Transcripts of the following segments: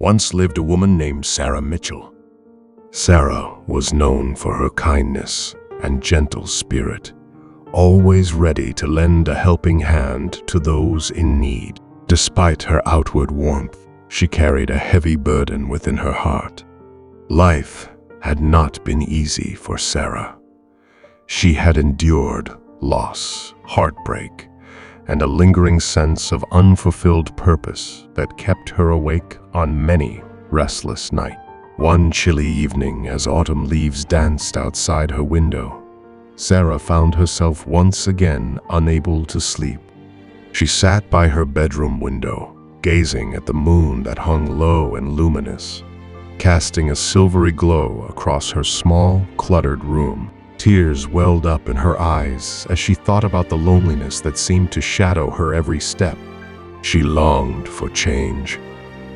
once lived a woman named Sarah Mitchell. Sarah was known for her kindness and gentle spirit, always ready to lend a helping hand to those in need. Despite her outward warmth, she carried a heavy burden within her heart. Life had not been easy for Sarah. She had endured loss, heartbreak, and a lingering sense of unfulfilled purpose that kept her awake on many restless nights. One chilly evening, as autumn leaves danced outside her window, Sarah found herself once again unable to sleep. She sat by her bedroom window, gazing at the moon that hung low and luminous, casting a silvery glow across her small, cluttered room. Tears welled up in her eyes as she thought about the loneliness that seemed to shadow her every step. She longed for change,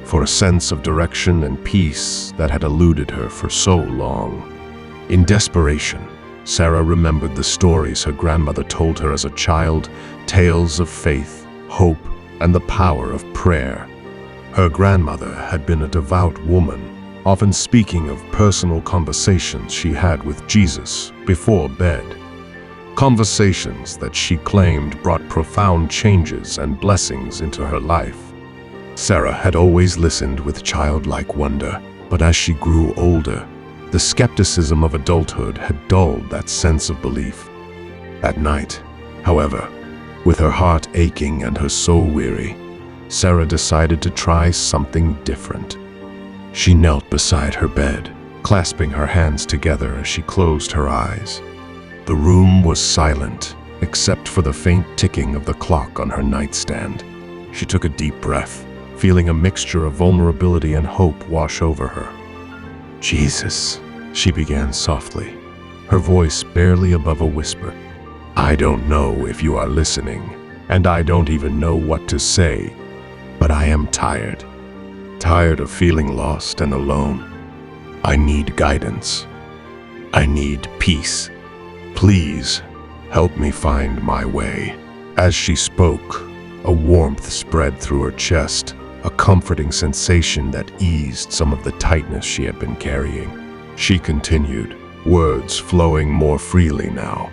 for a sense of direction and peace that had eluded her for so long. In desperation, Sarah remembered the stories her grandmother told her as a child, tales of faith, hope, and the power of prayer. Her grandmother had been a devout woman, often speaking of personal conversations she had with Jesus before bed. Conversations that she claimed brought profound changes and blessings into her life. Sarah had always listened with childlike wonder, but as she grew older, the skepticism of adulthood had dulled that sense of belief. That night, however, with her heart aching and her soul weary, Sarah decided to try something different. She knelt beside her bed, clasping her hands together as she closed her eyes. The room was silent, except for the faint ticking of the clock on her nightstand. She took a deep breath, feeling a mixture of vulnerability and hope wash over her. "Jesus," she began softly, her voice barely above a whisper. "I don't know if you are listening, and I don't even know what to say, but I am tired. Tired of feeling lost and alone. I need guidance. I need peace. Please help me find my way." As she spoke, a warmth spread through her chest, a comforting sensation that eased some of the tightness she had been carrying. She continued, words flowing more freely now.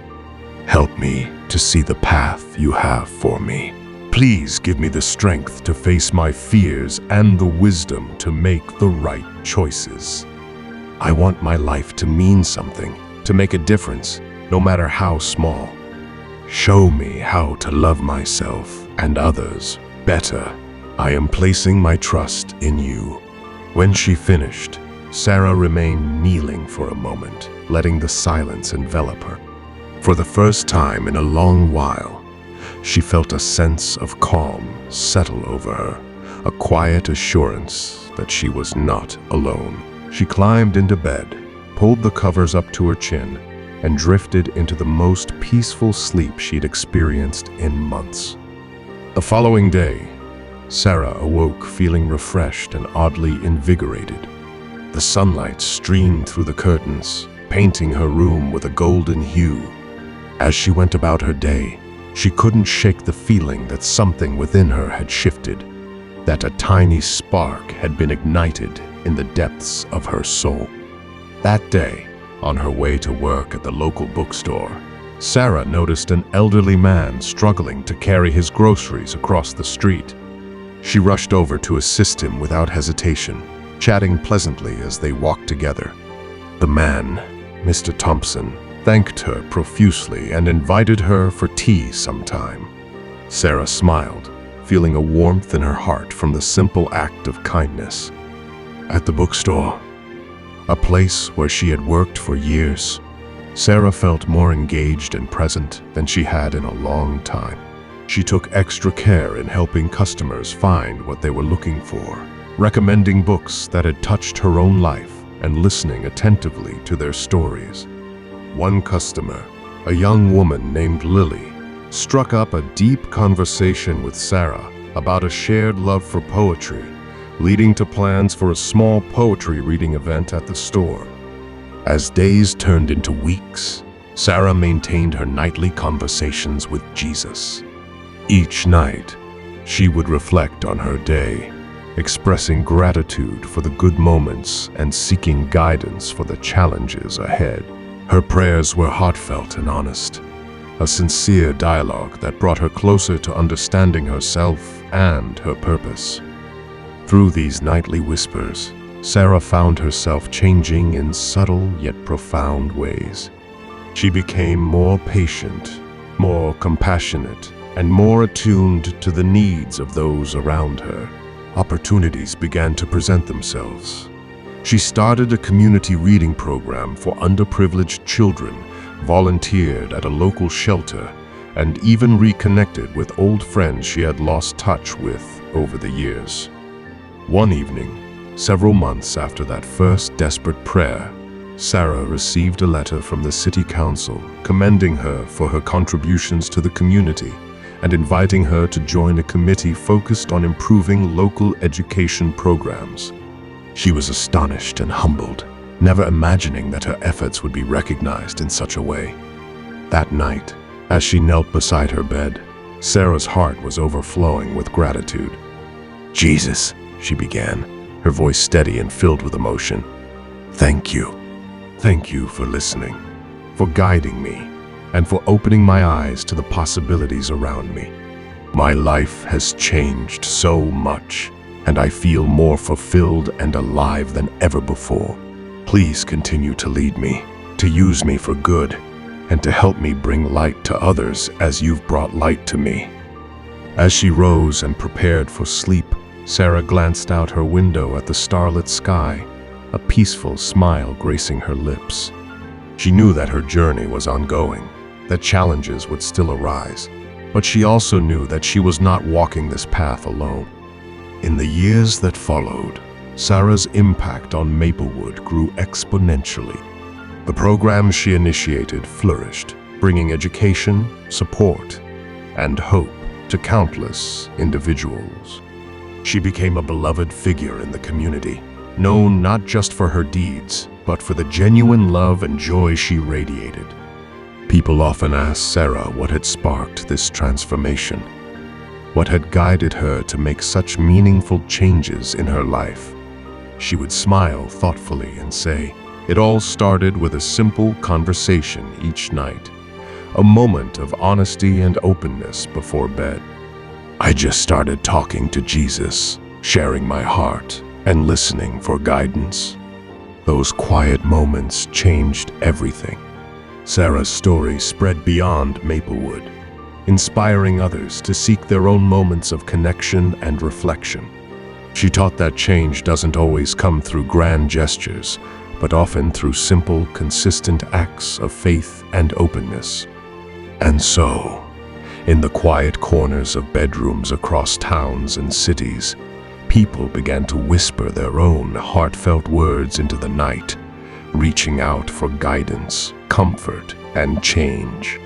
"Help me to see the path you have for me. Please give me the strength to face my fears and the wisdom to make the right choices. I want my life to mean something, to make a difference, no matter how small. Show me how to love myself and others better. I am placing my trust in you." When she finished, Sarah remained kneeling for a moment, letting the silence envelop her. For the first time in a long while, she felt a sense of calm settle over her, a quiet assurance that she was not alone. She climbed into bed, pulled the covers up to her chin, and drifted into the most peaceful sleep she'd experienced in months. The following day, Sarah awoke feeling refreshed and oddly invigorated. The sunlight streamed through the curtains, painting her room with a golden hue. As she went about her day, she couldn't shake the feeling that something within her had shifted, that a tiny spark had been ignited in the depths of her soul. That day, on her way to work at the local bookstore, Sarah noticed an elderly man struggling to carry his groceries across the street. She rushed over to assist him without hesitation, chatting pleasantly as they walked together. The man, Mr. Thompson, thanked her profusely and invited her for tea sometime. Sarah smiled, feeling a warmth in her heart from the simple act of kindness. At the bookstore, a place where she had worked for years, Sarah felt more engaged and present than she had in a long time. She took extra care in helping customers find what they were looking for, recommending books that had touched her own life and listening attentively to their stories. One customer, a young woman named Lily, struck up a deep conversation with Sarah about a shared love for poetry, leading to plans for a small poetry reading event at the store. As days turned into weeks, Sarah maintained her nightly conversations with Jesus. Each night, she would reflect on her day, expressing gratitude for the good moments and seeking guidance for the challenges ahead. Her prayers were heartfelt and honest, a sincere dialogue that brought her closer to understanding herself and her purpose. Through these nightly whispers, Sarah found herself changing in subtle yet profound ways. She became more patient, more compassionate, and more attuned to the needs of those around her. Opportunities began to present themselves. She started a community reading program for underprivileged children, volunteered at a local shelter, and even reconnected with old friends she had lost touch with over the years. One evening, several months after that first desperate prayer, Sarah received a letter from the city council commending her for her contributions to the community and inviting her to join a committee focused on improving local education programs. She was astonished and humbled, never imagining that her efforts would be recognized in such a way. That night, as she knelt beside her bed, Sarah's heart was overflowing with gratitude. "Jesus," she began, her voice steady and filled with emotion. "Thank you. Thank you for listening, for guiding me, and for opening my eyes to the possibilities around me. My life has changed so much, and I feel more fulfilled and alive than ever before. Please continue to lead me, to use me for good, and to help me bring light to others as you've brought light to me." As she rose and prepared for sleep, Sarah glanced out her window at the starlit sky, a peaceful smile gracing her lips. She knew that her journey was ongoing, that challenges would still arise, but she also knew that she was not walking this path alone. In the years that followed, Sarah's impact on Maplewood grew exponentially. The programs she initiated flourished, bringing education, support, and hope to countless individuals. She became a beloved figure in the community, known not just for her deeds, but for the genuine love and joy she radiated. People often asked Sarah what had sparked this transformation, what had guided her to make such meaningful changes in her life. She would smile thoughtfully and say, "It all started with a simple conversation each night, a moment of honesty and openness before bed. I just started talking to Jesus, sharing my heart, and listening for guidance. Those quiet moments changed everything." Sarah's story spread beyond Maplewood, inspiring others to seek their own moments of connection and reflection. She taught that change doesn't always come through grand gestures, but often through simple, consistent acts of faith and openness. And so, in the quiet corners of bedrooms across towns and cities, people began to whisper their own heartfelt words into the night, reaching out for guidance, comfort, and change.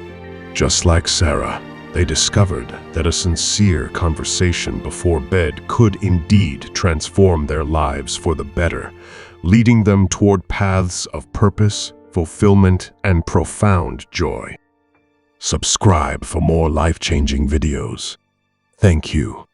Just like Sarah, they discovered that a sincere conversation before bed could indeed transform their lives for the better, leading them toward paths of purpose, fulfillment, and profound joy. Subscribe for more life-changing videos. Thank you.